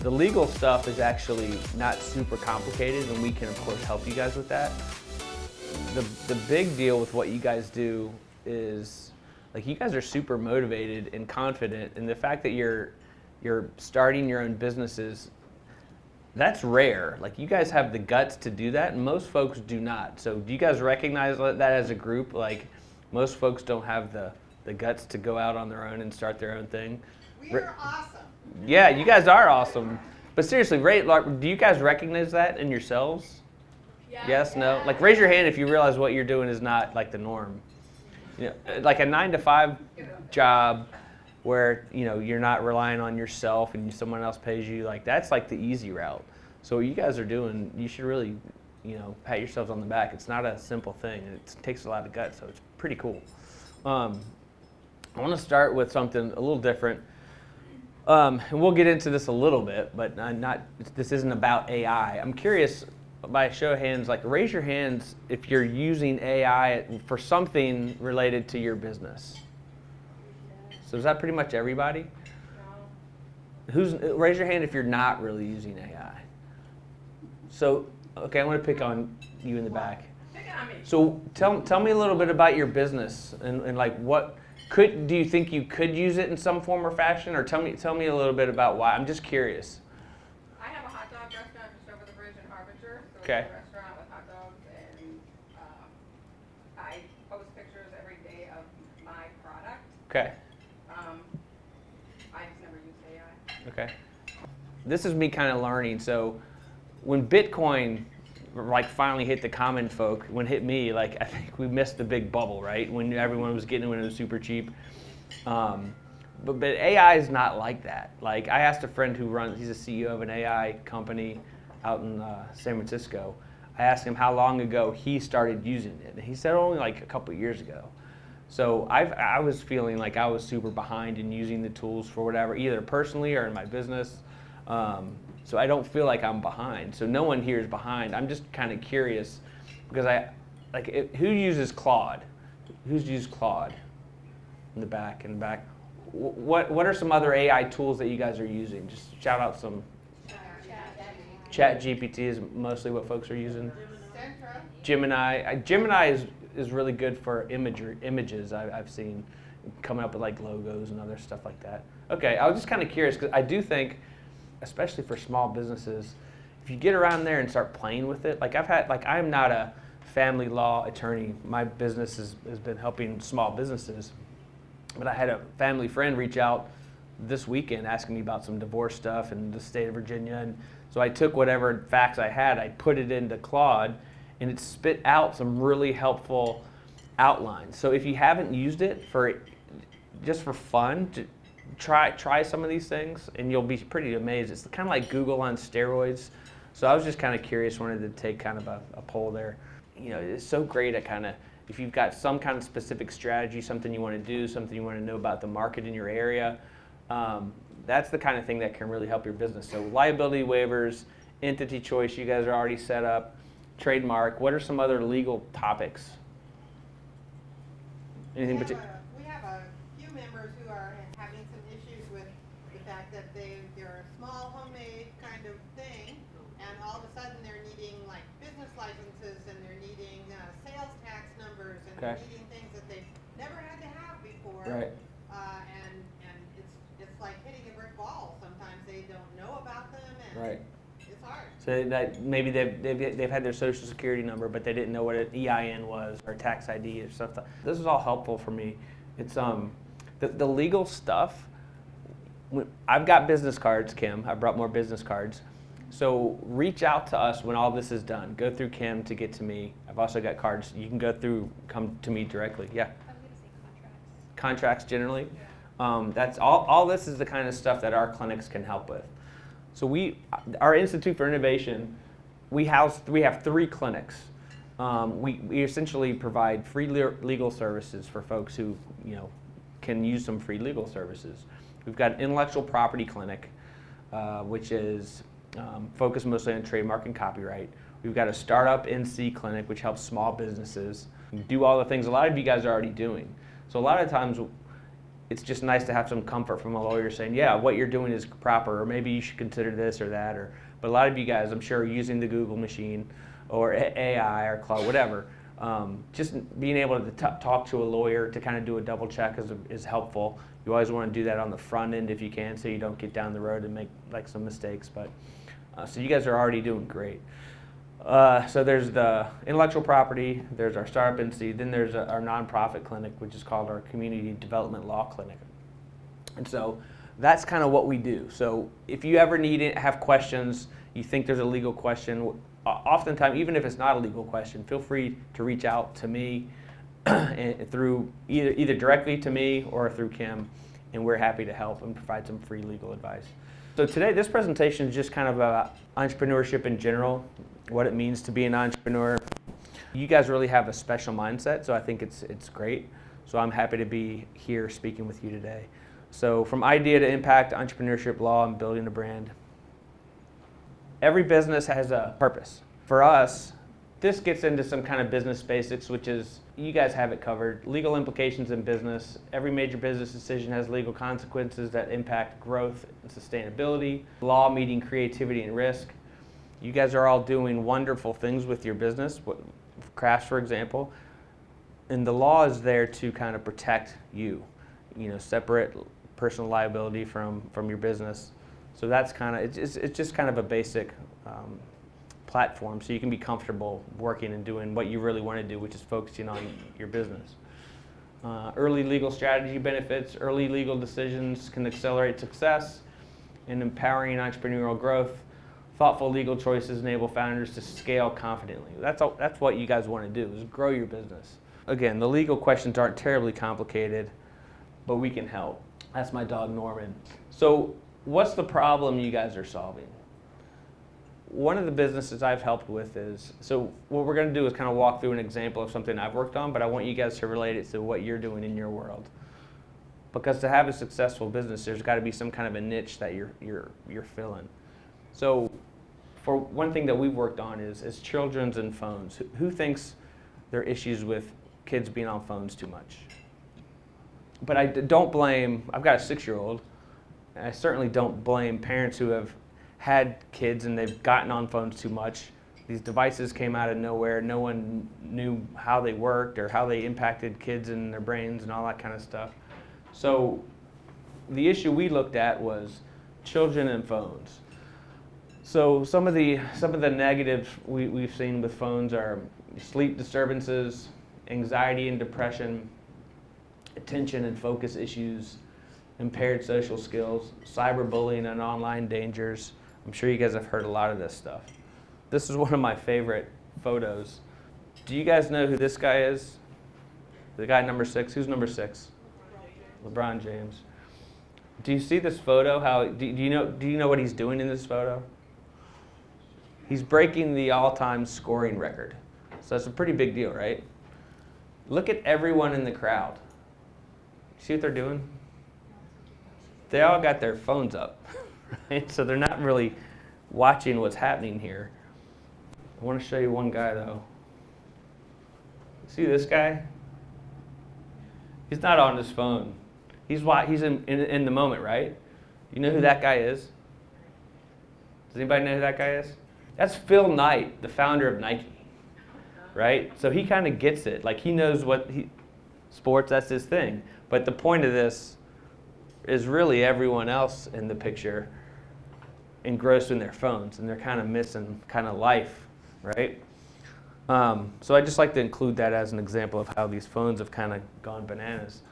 The legal stuff is actually not super complicated, and we can of course help you guys with that. The big deal with what you guys do is, like, you guys are super motivated and confident, and the fact that you're starting your own businesses, that's rare. Like, you guys have the guts to do that, and most folks do not. So do you guys recognize that as a group? Like, most folks don't have the guts to go out on their own and start their own thing. We're awesome. Yeah, you guys are awesome. But seriously, do you guys recognize that in yourselves? Yeah. Yes, no? Like, raise your hand if you realize what you're doing is not like the norm. You know, like a 9-to-5 job where, you know, you're not relying on yourself and someone else pays you, like, that's like the easy route. So what you guys are doing, you should really, you know, pat yourselves on the back. It's not a simple thing. It takes a lot of guts, so it's pretty cool. I want to start with something a little different. And we'll get into this a little bit, but this isn't about AI. I'm curious, by a show of hands, like, raise your hands if you're using AI for something related to your business. So is that pretty much everybody? No. Raise your hand if you're not really using AI. So, okay, I'm going to pick on you in the back. Pick on me. So tell me a little bit about your business and like, what do you think you could use it in some form or fashion, or tell me a little bit about why. I'm just curious. I have a hot dog restaurant just over the bridge in Harbinger. So Okay. It's a restaurant with hot dogs, and I post pictures every day of my product. Okay. I just never used AI. Okay. This is me kind of learning. So when Bitcoin like finally hit the common folk, when it hit me, like, I think we missed the big bubble, right? When everyone was getting it when it was super cheap. But AI is not like that. Like, I asked a friend he's a CEO of an AI company out in San Francisco. I asked him how long ago he started using it, and he said only like a couple of years ago. So I was feeling like I was super behind in using the tools for whatever, either personally or in my business. So I don't feel like I'm behind. So no one here is behind. I'm just kind of curious because who uses Claude? Who's used Claude? In the back. What are some other AI tools that you guys are using? Just shout out some. Chat GPT is mostly what folks are using. Gemini. Gemini is really good for images. I've seen coming up with like logos and other stuff like that. Okay, I was just kind of curious because I do think, especially for small businesses, if you get around there and start playing with it, I'm not a family law attorney. My business has been helping small businesses, but I had a family friend reach out this weekend asking me about some divorce stuff in the state of Virginia, and so I took whatever facts I had, I put it into Claude, and it spit out some really helpful outlines. So if you haven't used it just for fun, try some of these things, and you'll be pretty amazed. It's kind of like Google on steroids. So I was just kind of curious, wanted to take kind of a poll there. You know, it's so great at kind of, if you've got some kind of specific strategy, something you want to do, something you want to know about the market in your area, that's the kind of thing that can really help your business. So liability waivers, entity choice, you guys are already set up, trademark. What are some other legal topics? Anything particular? We have a few members who are having some issues with the fact that they're a small homemade kind of thing, and all of a sudden they're needing like business licenses, and they're needing sales tax numbers, and they're needing things that they've never had to have before. Right. And it's like hitting a brick wall. Sometimes they don't know about them, and Right. it's hard. So that maybe they've had their social security number, but they didn't know what an EIN was or tax ID or stuff. This is all helpful for me. It's the legal stuff. I've got business cards, Kim. I brought more business cards. So reach out to us when all this is done. Go through Kim to get to me. I've also got cards. You can come to me directly. Yeah. I'm going to say contracts. Contracts generally. That's all. This is the kind of stuff that our clinics can help with. So our Institute for Innovation, we have 3 clinics. We essentially provide free legal services for folks who can use some free legal services. We've got an intellectual property clinic, which is focused mostly on trademark and copyright. We've got a startup NC clinic, which helps small businesses do all the things a lot of you guys are already doing. So a lot of times, it's just nice to have some comfort from a lawyer saying, yeah, what you're doing is proper, or maybe you should consider this or that. But a lot of you guys, I'm sure, are using the Google machine or AI or Cloud, whatever. Just being able to talk to a lawyer to kind of do a double check is helpful. You always want to do that on the front end if you can, so you don't get down the road and make like some mistakes. But so you guys are already doing great. So there's the intellectual property, there's our startup entity, then there's our nonprofit clinic, which is called our Community Development Law Clinic. And so that's kind of what we do. So if you ever need it, have questions, you think there's a legal question, oftentimes, even if it's not a legal question, feel free to reach out to me through either directly to me or through Kim, and we're happy to help and provide some free legal advice. So today, this presentation is just kind of about entrepreneurship in general, what it means to be an entrepreneur. You guys really have a special mindset, so I think it's great. So I'm happy to be here speaking with you today. So from idea to impact, entrepreneurship, law, and building a brand. Every business has a purpose. For us, this gets into some kind of business basics, which is, you guys have it covered. Legal implications in business. Every major business decision has legal consequences that impact growth and sustainability. Law meeting creativity and risk. You guys are all doing wonderful things with your business, crafts, for example. And the law is there to kind of protect you, separate personal liability from your business. So that's kind of, it's just kind of a basic platform so you can be comfortable working and doing what you really want to do, which is focusing on your business. Early legal strategy benefits. Early legal decisions can accelerate success in empowering entrepreneurial growth. Thoughtful legal choices enable founders to scale confidently. That's what you guys want to do, is grow your business. Again, the legal questions aren't terribly complicated, but we can help. That's my dog, Norman. So what's the problem you guys are solving? One of the businesses I've helped with is, so what we're going to do is kind of walk through an example of something I've worked on, but I want you guys to relate it to what you're doing in your world. Because to have a successful business, there's got to be some kind of a niche that you're filling. So for one thing that we've worked on is children's and phones. Who thinks there are issues with kids being on phones too much? But I don't blame, I've got a 6-year-old, and I certainly don't blame parents who have had kids and they've gotten on phones too much. These devices came out of nowhere. No one knew how they worked or how they impacted kids and their brains and all that kind of stuff. So the issue we looked at was children and phones. So some of the negatives we've seen with phones are sleep disturbances, anxiety and depression, attention and focus issues, impaired social skills, cyberbullying and online dangers. I'm sure you guys have heard a lot of this stuff. This is one of my favorite photos. Do you guys know who this guy is? The guy number 6? Who's number 6? LeBron James. Do you see this photo? Do you know what he's doing in this photo? He's breaking the all-time scoring record. So that's a pretty big deal, right? Look at everyone in the crowd. See what they're doing? They all got their phones up, right? So they're not really watching what's happening here. I want to show you one guy, though. See this guy? He's not on his phone. He's in the moment, right? You know who that guy is? Does anybody know who that guy is? That's Phil Knight, the founder of Nike, right? So he kind of gets it. Like, he knows sports, that's his thing. But the point of this is really everyone else in the picture engrossed in their phones, and they're kind of missing kind of life, right? So I just like to include that as an example of how these phones have kind of gone bananas.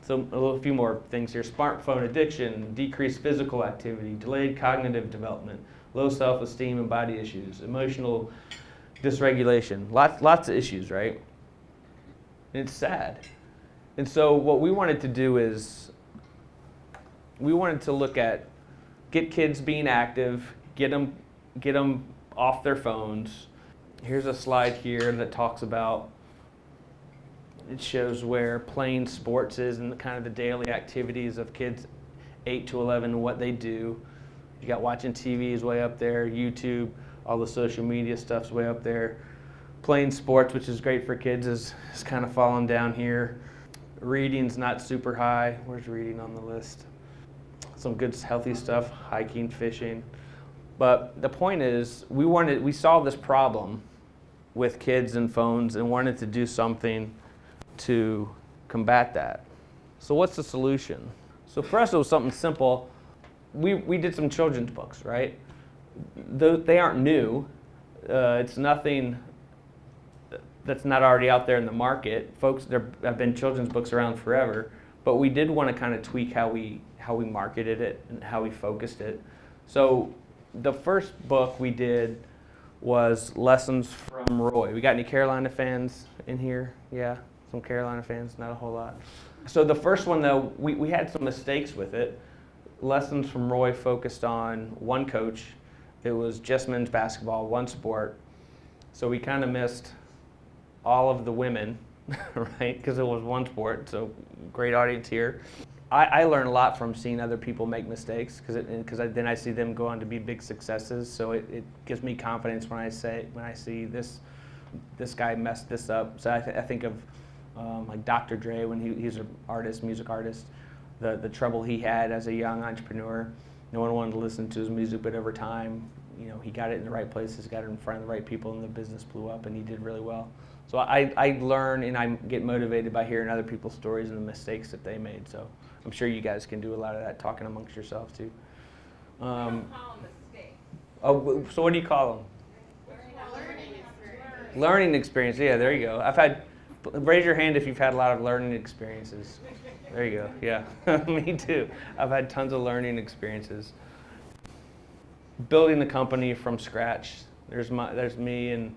So a few more things here. Smartphone addiction, decreased physical activity, delayed cognitive development, low self-esteem and body issues, emotional dysregulation, lots of issues, right? And it's sad. And so what we wanted to do is we wanted to get kids being active, get them off their phones. Here's a slide here that talks about, it shows where playing sports is and the kind of the daily activities of kids 8 to 11 and what they do. You got watching TV is way up there, YouTube, all the social media stuff's way up there. Playing sports, which is great for kids, is kind of falling down here. Reading's not super high. Where's reading on the list? Some good healthy stuff, hiking, fishing. But the point is, we saw this problem with kids and phones and wanted to do something to combat that. So what's the solution? So for us, it was something simple. We did some children's books, right? They aren't new. It's nothing that's not already out there in the market. Folks, there have been children's books around forever, but we did want to kind of tweak how we marketed it and how we focused it. So the first book we did was Lessons from Roy. We got any Carolina fans in here? Yeah, some Carolina fans, not a whole lot. So the first one though, we had some mistakes with it. Lessons from Roy focused on one coach. It was just men's basketball, one sport. So we kind of missed all of the women, right? Because it was one sport, so great audience here. I learn a lot from seeing other people make mistakes because then I see them go on to be big successes. So it gives me confidence when I see this guy messed this up. So I think of like Dr. Dre when he's an artist, music artist, the trouble he had as a young entrepreneur. No one wanted to listen to his music, but over time, he got it in the right places, got it in front of the right people, and the business blew up, and he did really well. So I learn and I get motivated by hearing other people's stories and the mistakes that they made. So I'm sure you guys can do a lot of that talking amongst yourselves too. We don't call them mistakes. Oh, so what do you call them? Learning experience. Learning experience. Yeah, there you go. Raise your hand if you've had a lot of learning experiences. There you go. Yeah, me too. I've had tons of learning experiences. Building the company from scratch. There's me and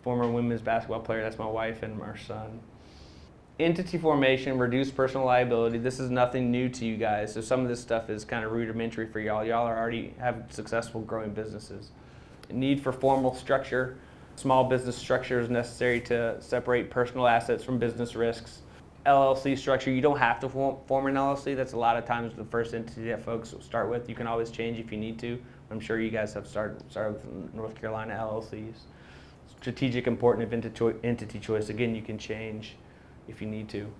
former women's basketball player. That's my wife and our son. Entity formation, reduce personal liability. This is nothing new to you guys. So some of this stuff is kind of rudimentary for y'all. Y'all are already have successful growing businesses. Need for formal structure. Small business structure is necessary to separate personal assets from business risks. LLC structure, you don't have to form an LLC. That's a lot of times the first entity that folks start with. You can always change if you need to. I'm sure you guys have started with North Carolina LLCs. Strategic, important entity choice. Again, you can change if you need to.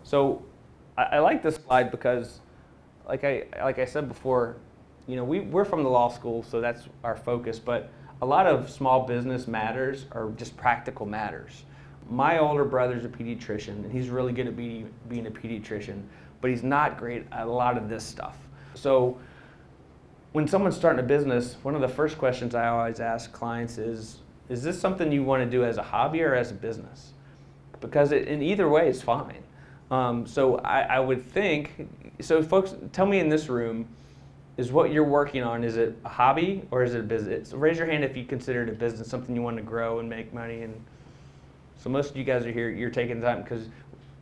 So I like this slide because, like I said before, we're from the law school, so that's our focus. But a lot of small business matters are just practical matters. My older brother's a pediatrician, and he's really good at being a pediatrician, but he's not great at a lot of this stuff. So when someone's starting a business, one of the first questions I always ask clients is this something you want to do as a hobby or as a business? Because in either way, it's fine. So I would think, so folks, tell me in this room, is what you're working on, is it a hobby or is it a business? So raise your hand if you consider it a business, something you want to grow and make money. And so most of you guys are here, you're taking time because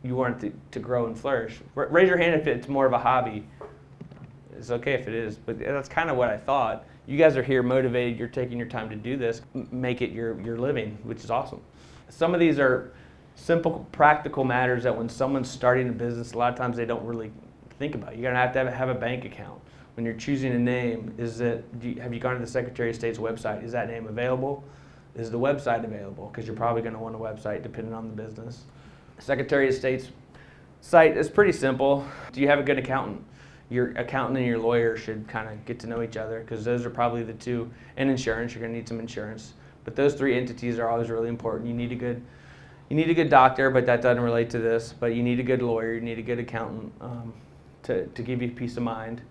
you want it to grow and flourish. Raise your hand if it's more of a hobby. It's okay if it is, but that's kind of what I thought. You guys are here motivated, you're taking your time to do this, make it your living, which is awesome. Some of these are simple, practical matters that when someone's starting a business, a lot of times they don't really think about. You're gonna have to have a bank account. When you're choosing a name, have you gone to the Secretary of State's website? Is that name available? Is the website available? Because you're probably gonna want a website depending on the business. Secretary of State's site is pretty simple. Do you have a good accountant? Your accountant and your lawyer should kind of get to know each other because those are probably the two. And insurance, you're gonna need some insurance. But those three entities are always really important. You need a good doctor, but that doesn't relate to this. But you need a good lawyer, you need a good accountant to give you peace of mind.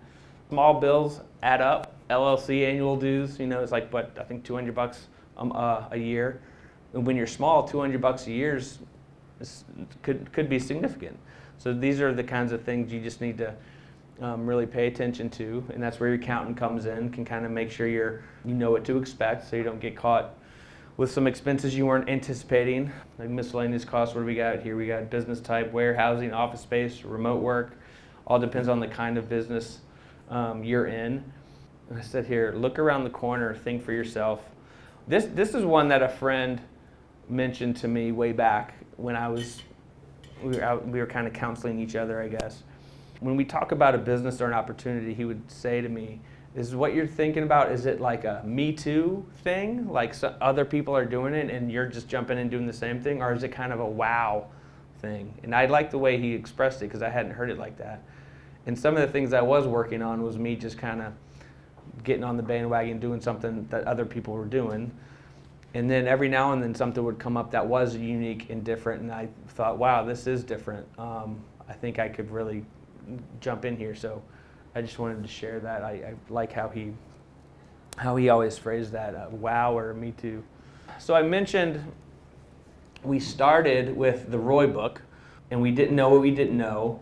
Small bills add up. LLC annual dues, it's like I think $200 a year. And when you're small, $200 a year could be significant. So these are the kinds of things you just need to really pay attention to, and that's where your accountant comes in, can kind of make sure you know what to expect, so you don't get caught with some expenses you weren't anticipating. Like miscellaneous costs, what do we got here? We got business type, warehousing, office space, remote work. All depends on the kind of business you're in. And I said here, look around the corner, think for yourself. This is one that a friend mentioned to me way back when we were kind of counseling each other, I guess. When we talk about a business or an opportunity, he would say to me, is what you're thinking about, is it like a Me Too thing? Like other people are doing it and you're just jumping in and doing the same thing? Or is it kind of a wow thing. And I liked the way he expressed it because I hadn't heard it like that. And some of the things I was working on was me just kind of getting on the bandwagon, doing something that other people were doing. And then every now and then something would come up that was unique and different, and I thought, wow, this is different. I think I could really jump in here. So I just wanted to share that. I like how he always phrased that, wow or me too. So I mentioned we started with the Roy book, and we didn't know what we didn't know.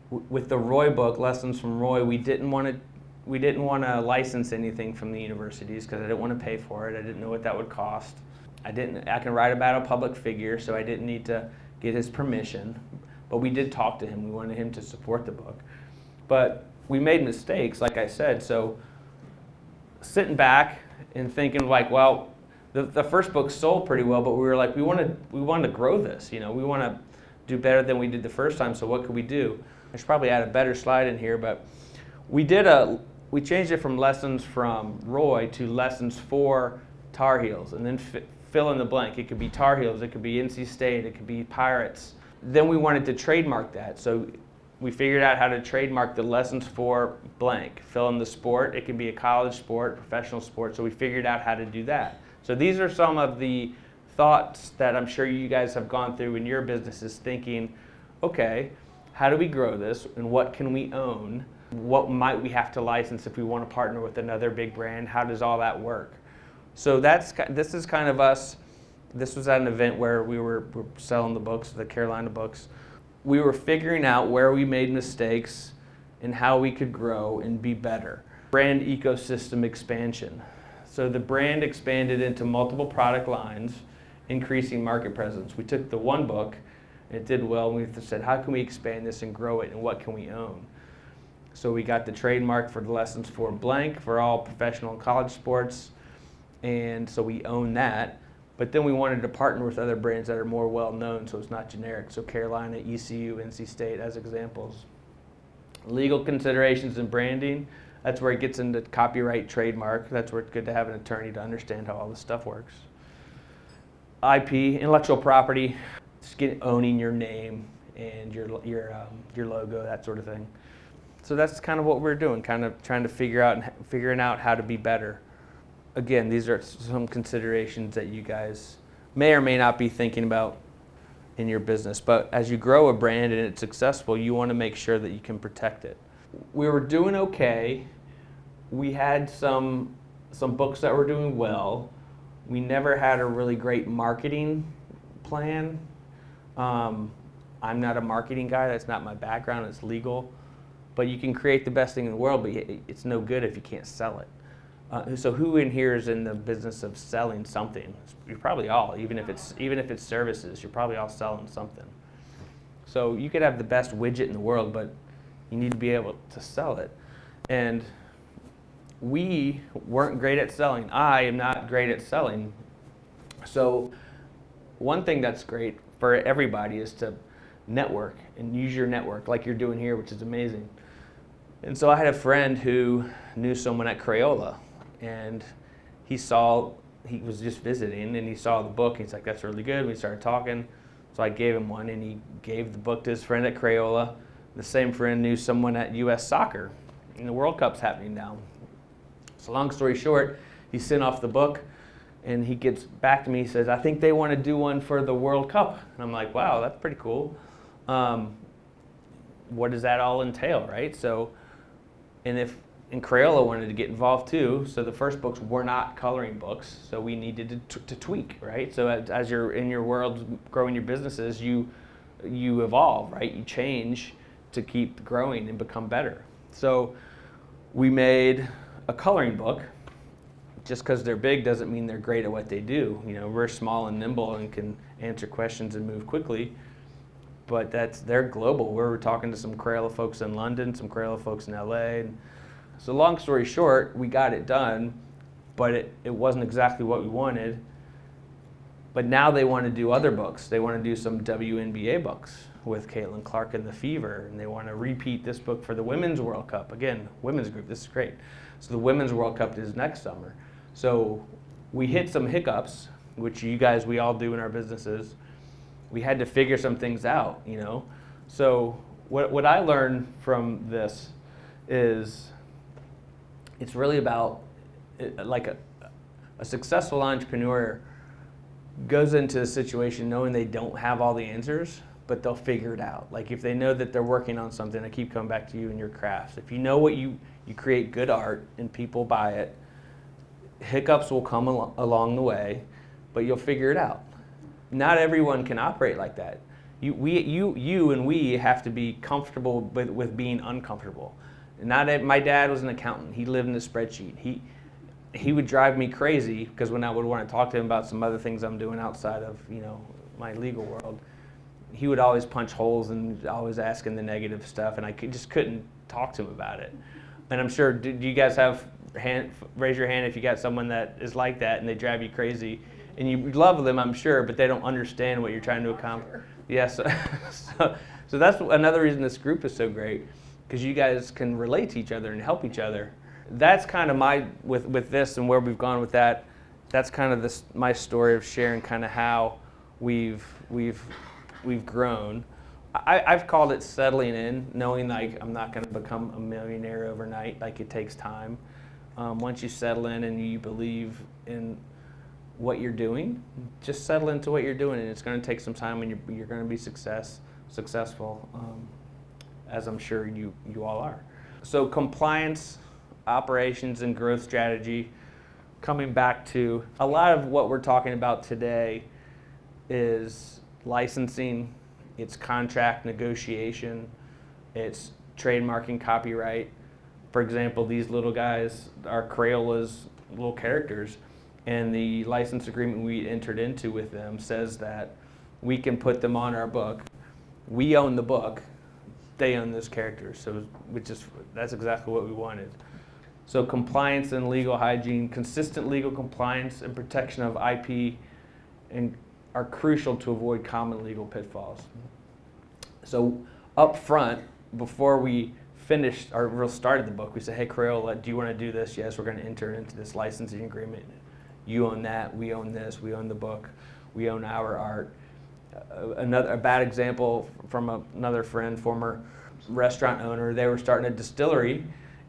With the Roy book, Lessons from Roy, we didn't want to license anything from the universities because I didn't want to pay for it. I didn't know what that would cost. I can write about a public figure, so I didn't need to get his permission. But we did talk to him. We wanted him to support the book. But we made mistakes, like I said. So sitting back and thinking like, well, the first book sold pretty well, but we were like, we wanted to grow this. We want to do better than we did the first time. So what could we do? I should probably add a better slide in here, but we changed it from Lessons from Roy to Lessons for Tar Heels, and then fill in the blank. It could be Tar Heels, it could be NC State, it could be Pirates. Then we wanted to trademark that, so we figured out how to trademark the Lessons for blank. Fill in the sport. It can be a college sport, professional sport. So we figured out how to do that. So these are some of the thoughts that I'm sure you guys have gone through in your businesses, thinking, okay, how do we grow this, and what can we own? What might we have to license if we want to partner with another big brand? How does all that work? So this is kind of us. This was at an event where we were selling the books, the Carolina books. We were figuring out where we made mistakes and how we could grow and be better. Brand ecosystem expansion. So the brand expanded into multiple product lines, increasing market presence. We took the one book, it did well, and we said, how can we expand this and grow it, and what can we own? So we got the trademark for the Lessons for blank for all professional and college sports, and so we own that. But then we wanted to partner with other brands that are more well-known, so it's not generic. So Carolina, ECU, NC State as examples. Legal considerations and branding, that's where it gets into copyright, trademark. That's where it's good to have an attorney to understand how all this stuff works. IP, intellectual property, just owning your name and your logo, that sort of thing. So that's kind of what we're doing, kind of trying to figuring out how to be better. Again, these are some considerations that you guys may or may not be thinking about in your business. But as you grow a brand and it's successful, you want to make sure that you can protect it. We were doing okay. We had some books that were doing well. We never had a really great marketing plan. I'm not a marketing guy. That's not my background. It's legal. But you can create the best thing in the world, but it's no good if you can't sell it. So who in here is in the business of selling something? You're probably all, even if it's services, you're probably all selling something. So you could have the best widget in the world, but you need to be able to sell it. And we weren't great at selling. I am not great at selling. So one thing that's great for everybody is to network and use your network like you're doing here, which is amazing. And so I had a friend who knew someone at Crayola, and he was just visiting, and he saw the book, and he's like, that's really good. We started talking, so I gave him one, and he gave the book to his friend at Crayola. The same friend knew someone at U.S. Soccer, and the World Cup's happening now. So long story short, he sent off the book, and he gets back to me, he says, I think they want to do one for the World Cup. And I'm like, wow, that's pretty cool. What does that all entail, right? So, and Crayola wanted to get involved too, so the first books were not coloring books, so we needed to tweak, right? So as you're in your world, growing your businesses, you evolve, right? You change to keep growing and become better. So we made a coloring book. Just because they're big doesn't mean they're great at what they do. We're small and nimble and can answer questions and move quickly, but they're global. We're talking to some Crayola folks in London, some Crayola folks in LA. So long story short, we got it done, but it wasn't exactly what we wanted. But now they want to do other books. They want to do some WNBA books with Caitlin Clark and the Fever, and they want to repeat this book for the Women's World Cup. Again, women's group, this is great. So the Women's World Cup is next summer. So we hit some hiccups, which we all do in our businesses. we had to figure some things out, you know. So what I learned from this is it's really about like a successful entrepreneur goes into a situation knowing they don't have all the answers, but they'll figure it out. Like if they know that they're working on something, I keep coming back to you and your crafts. If you know what you create good art and people buy it, hiccups will come along the way, but you'll figure it out. Not everyone can operate like that. You and we have to be comfortable with being uncomfortable. My dad was an accountant. He lived in a spreadsheet. He would drive me crazy because when I would want to talk to him about some other things I'm doing outside of, you know, my legal world, he would always punch holes and always asking the negative stuff, and I just couldn't talk to him about it. And I'm sure, do you guys raise your hand if you got someone that is like that and they drive you crazy, and you love them, I'm sure, but they don't understand what you're trying to accomplish. Yes. So that's another reason this group is so great, because you guys can relate to each other and help each other. That's kind of with this and where we've gone with that. That's kind of my story of sharing kind of how we've grown. I've called it settling in, knowing like I'm not going to become a millionaire overnight. Like it takes time. Once you settle in and you believe in what you're doing, just settle into what you're doing, and it's going to take some time, and you're going to be successful, as I'm sure you all are. So compliance, operations, and growth strategy. Coming back to a lot of what we're talking about today is licensing, it's contract negotiation, it's trademarking, copyright. For example, these little guys are Crayola's little characters, and the license agreement we entered into with them says that we can put them on our book. We own the book, they own those characters. So that's exactly what we wanted. So compliance and legal hygiene, consistent legal compliance and protection of IP are crucial to avoid common legal pitfalls. So up front, before we finished or started the book, we said, hey Crayola, do you want to do this? Yes, we're going to enter into this licensing agreement. You own that, we own this, we own the book, we own our art. A bad example from another friend, former restaurant owner, they were starting a distillery,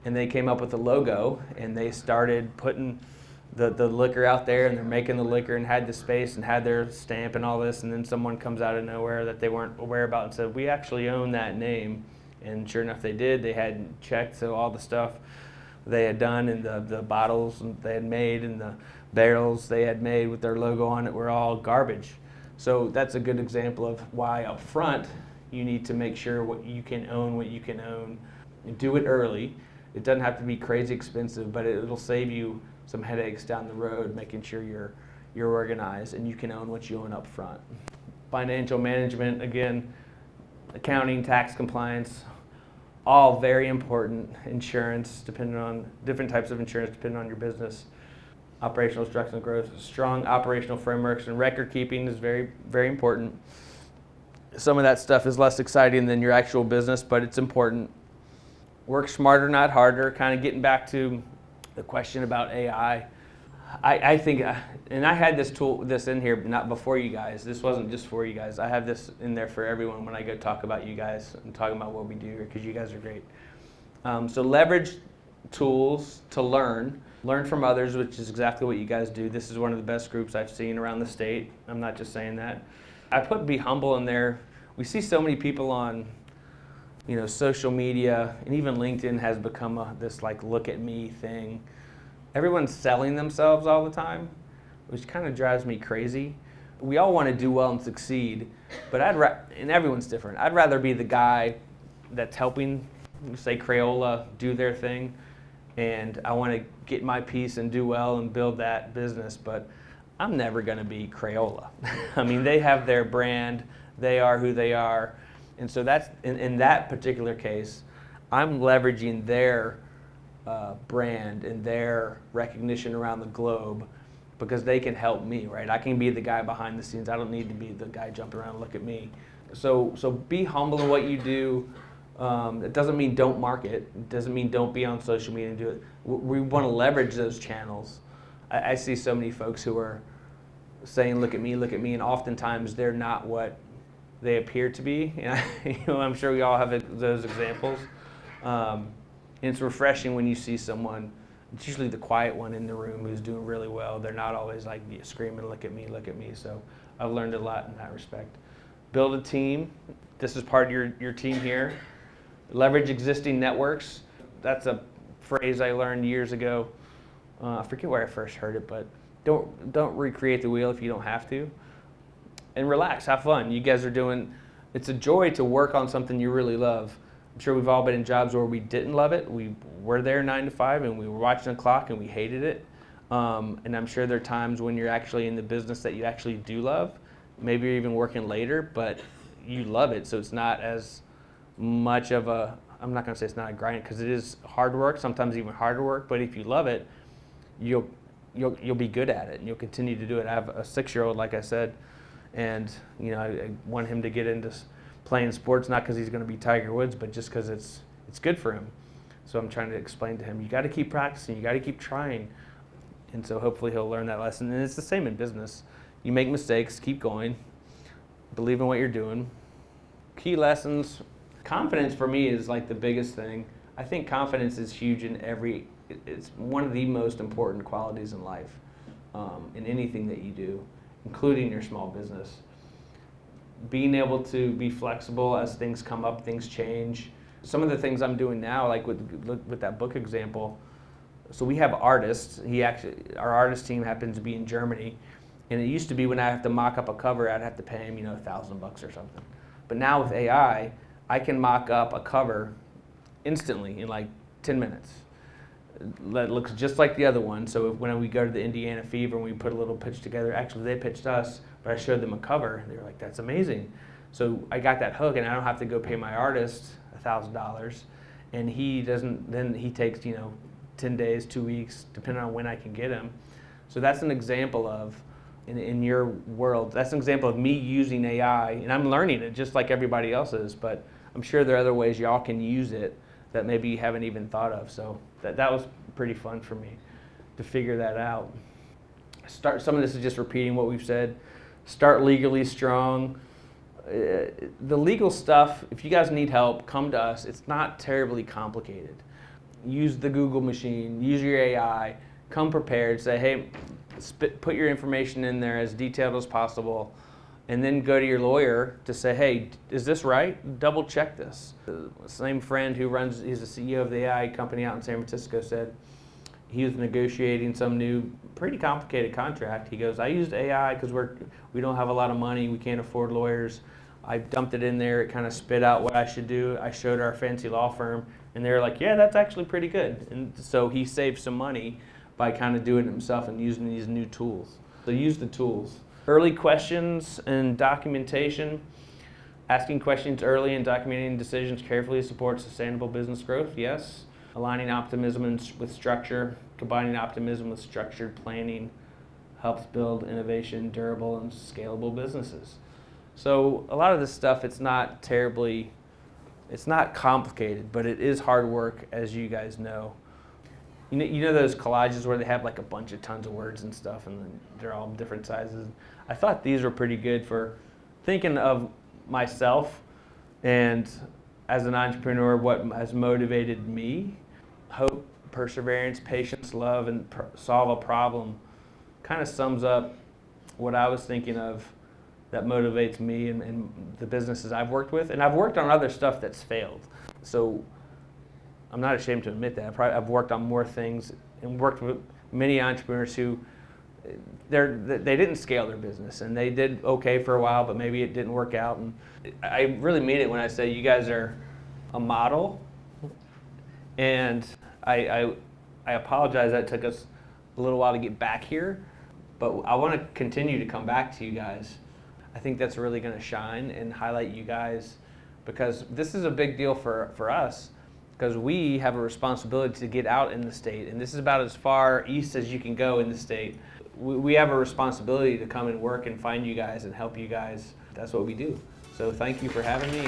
and they came up with a logo, and they started putting the liquor out there, and they're making the liquor and had the space and had their stamp and all this, and then someone comes out of nowhere that they weren't aware about and said, we actually own that name. And sure enough they did. They had checked, so all the stuff they had done, and the bottles they had made and the barrels they had made with their logo on it were all garbage. So that's a good example of why up front you need to make sure what you can own, and do it early. It doesn't have to be crazy expensive, but it'll save you some headaches down the road, making sure you're organized and you can own what you own up front. Financial management, again, accounting, tax compliance, all very important. Insurance, depending on different types of insurance, depending on your business. Operational structure and growth, strong operational frameworks, and record keeping is very, very important. Some of that stuff is less exciting than your actual business, but it's important. Work smarter, not harder. Kind of getting back to the question about AI. I think, and I had this in here, not before you guys. This wasn't just for you guys. I have this in there for everyone when I go talk about you guys and talking about what we do here, because you guys are great. So leverage tools to learn from others, which is exactly what you guys do. This is one of the best groups I've seen around the state. I'm not just saying that. I put be humble in there. We see so many people on, social media, and even LinkedIn has become this like look at me thing. Everyone's selling themselves all the time, which kind of drives me crazy. We all want to do well and succeed, but and everyone's different. I'd rather be the guy that's helping, say Crayola, do their thing, and I want to get my piece and do well and build that business, but I'm never going to be Crayola. I mean, they have their brand, they are who they are, and so that's, in that particular case, I'm leveraging their brand and their recognition around the globe because they can help me, right? I can be the guy behind the scenes. I don't need to be the guy jumping around and look at me. So be humble in what you do. It doesn't mean don't market. It doesn't mean don't be on social media and do it. We want to leverage those channels. I see so many folks who are saying, look at me, and oftentimes they're not what they appear to be. And I'm sure we all have those examples. And it's refreshing when you see someone, it's usually the quiet one in the room who's doing really well. They're not always like screaming, look at me, look at me. So I've learned a lot in that respect. Build a team. This is part of your team here. Leverage existing networks. That's a phrase I learned years ago. I forget where I first heard it, but don't recreate the wheel if you don't have to. And relax, have fun. You guys are doing, it's a joy to work on something you really love. I'm sure we've all been in jobs where we didn't love it. We were there 9 to 5 and we were watching the clock and we hated it. And I'm sure there are times when you're actually in the business that you actually do love. Maybe you're even working later, but you love it. So it's not as much of a, I'm not gonna say it's not a grind because it is hard work, sometimes even harder work, but if you love it, you'll be good at it and you'll continue to do it. I have a 6-year-old, like I said, and I want him to get into playing sports, not because he's going to be Tiger Woods, but just because it's good for him. So I'm trying to explain to him, you got to keep practicing, you got to keep trying. And so hopefully he'll learn that lesson. And it's the same in business. You make mistakes, keep going, believe in what you're doing. Key lessons, confidence for me is like the biggest thing. I think confidence is huge it's one of the most important qualities in life, in anything that you do, including your small business. Being able to be flexible as things come up, things change. Some of the things I'm doing now, like with that book example, so we have artists. Our artist team happens to be in Germany, and it used to be when I have to mock up a cover, I'd have to pay him, $1,000 or something. But now with AI, I can mock up a cover instantly in like 10 minutes. That looks just like the other one. So when we go to the Indiana Fever and we put a little pitch together, actually they pitched us, but I showed them a cover. They were like, that's amazing. So I got that hook, and I don't have to go pay my artist $1,000. And he takes 10 days, 2 weeks, depending on when I can get him. So that's an example of, in your world, that's an example of me using AI, and I'm learning it just like everybody else is, but I'm sure there are other ways y'all can use it that maybe you haven't even thought of. So that was pretty fun for me to figure that out. Some of this is just repeating what we've said. Start legally strong. The legal stuff, if you guys need help, come to us. It's not terribly complicated. Use the Google machine, use your AI, come prepared, say, hey, put your information in there as detailed as possible, and then go to your lawyer to say, hey, is this right? Double check this. The same friend he's the CEO of the AI company out in San Francisco, said he was negotiating some new, pretty complicated contract. He goes, I used AI because we don't have a lot of money, we can't afford lawyers. I dumped it in there, it kind of spit out what I should do. I showed our fancy law firm, and they were like, yeah, that's actually pretty good. And so he saved some money by kind of doing it himself and using these new tools. So use the tools. Early questions and documentation. Asking questions early and documenting decisions carefully supports sustainable business growth, yes. Aligning optimism with structure, combining optimism with structured planning helps build innovation, durable, and scalable businesses. So a lot of this stuff, it's not complicated, but it is hard work, as you guys know. You know those collages where they have like a bunch of tons of words and stuff, and then they're all different sizes. I thought these were pretty good for thinking of myself and as an entrepreneur, what has motivated me. Hope, perseverance, patience, love, and solve a problem kind of sums up what I was thinking of that motivates me and the businesses I've worked with. And I've worked on other stuff that's failed. So I'm not ashamed to admit that. I've worked on more things and worked with many entrepreneurs who they didn't scale their business, and they did okay for a while, but maybe it didn't work out. And I really mean it when I say you guys are a model. And I apologize that it took us a little while to get back here, but I want to continue to come back to you guys. I think that's really going to shine and highlight you guys, because this is a big deal for us, because we have a responsibility to get out in the state, and this is about as far east as you can go in the state. We have a responsibility to come and work and find you guys and help you guys. That's what we do. So thank you for having me.